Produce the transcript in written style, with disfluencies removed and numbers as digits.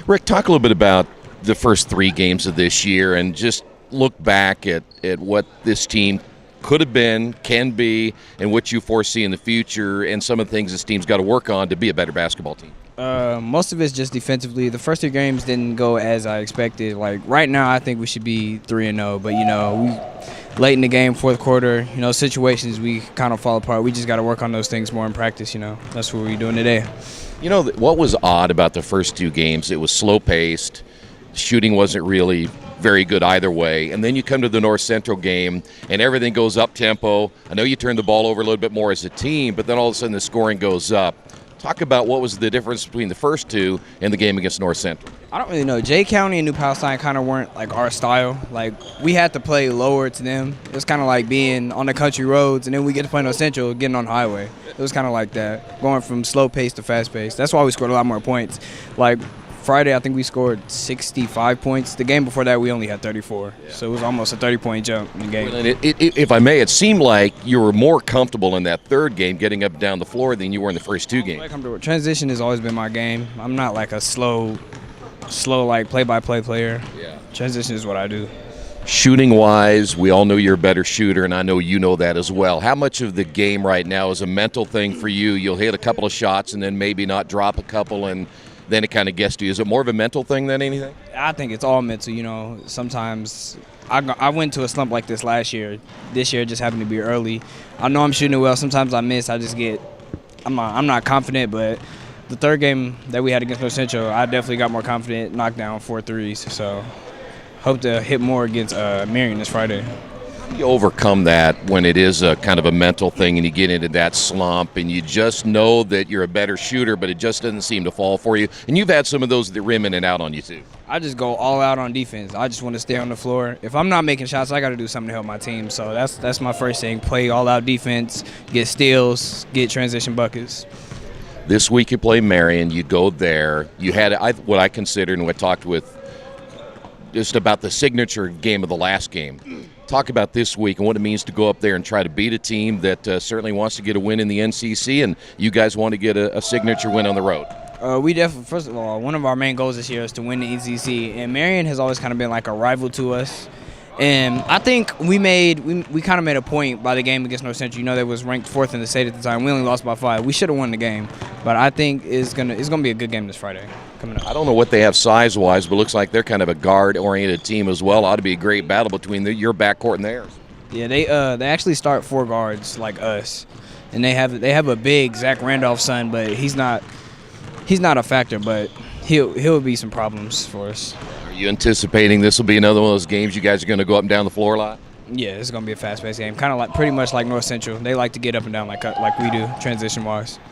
Rick, talk a little bit about the first 3 games of this year and just look back at what this team could have been, can be, and what you foresee in the future, and some of the things this team's got to work on to be a better basketball team. Most of it's just defensively. The first 3 games didn't go as I expected. Like right now, I think we should be 3-0. But we late in the game, fourth quarter, situations we kind of fall apart. We just got to work on those things more in practice. That's what we're doing today. What was odd about the first 2 games? It was slow paced. Shooting wasn't really very good either way. And then you come to the North Central game, and everything goes up tempo. I know you turned the ball over a little bit more as a team, but then all of a sudden the scoring goes up. Talk about what was the difference between the first 2 and the game against North Central. I don't really know. Jay County and New Palestine kind of weren't like our style. Like we had to play lower to them. It was kind of like being on the country roads, and then we get to play North Central, getting on the highway. It was kind of like that, going from slow pace to fast pace. That's why we scored a lot more points. Like Friday, I think we scored 65 points. The game before that, we only had 34. Yeah. So it was almost a 30-point jump in the game. Well, if I may, it seemed like you were more comfortable in that third game getting up and down the floor than you were in the first 2 games. Transition has always been my game. I'm not like a slow like play-by-play player. Yeah. Transition is what I do. Shooting-wise, we all know you're a better shooter, and I know you know that as well. How much of the game right now is a mental thing for you? You'll hit a couple of shots and then maybe not drop a couple, and then it kind of gets to you. Is it more of a mental thing than anything? I think it's all mental. Sometimes I went to a slump like this last year. This year just happened to be early. I know I'm shooting it well. Sometimes I miss. I'm not confident, but the third game that we had against North Central, I definitely got more confident, knocked down 4 threes. So hope to hit more against Marion this Friday. How do you overcome that when it is a kind of a mental thing and you get into that slump and you just know that you're a better shooter, but it just doesn't seem to fall for you? And you've had some of those that rim in and out on you too. I just go all out on defense. I just want to stay on the floor. If I'm not making shots, I got to do something to help my team. So that's my first thing. Play all out defense, get steals, get transition buckets. This week you play Marion. You go there. You had what I considered and what I talked with just about the signature game of the last game. Talk about this week and what it means to go up there and try to beat a team that certainly wants to get a win in the NCC, and you guys want to get a signature win on the road. We definitely, first of all, one of our main goals this year is to win the NCC, and Marion has always kind of been like a rival to us. And I think we kind of made a point by the game against North Central. They was ranked 4th in the state at the time. We only lost by 5. We should have won the game, but I think it's gonna be a good game this Friday coming up. I don't know what they have size-wise, but it looks like they're kind of a guard-oriented team as well. Ought to be a great battle between your backcourt and theirs. Yeah, they actually start 4 guards like us, and they have a big Zach Randolph son, but he's not a factor, but he'll be some problems for us. Are you anticipating this will be another one of those games you guys are going to go up and down the floor a lot? Yeah, it's going to be a fast-paced game, kind of like pretty much like North Central. They like to get up and down like we do, transition-wise.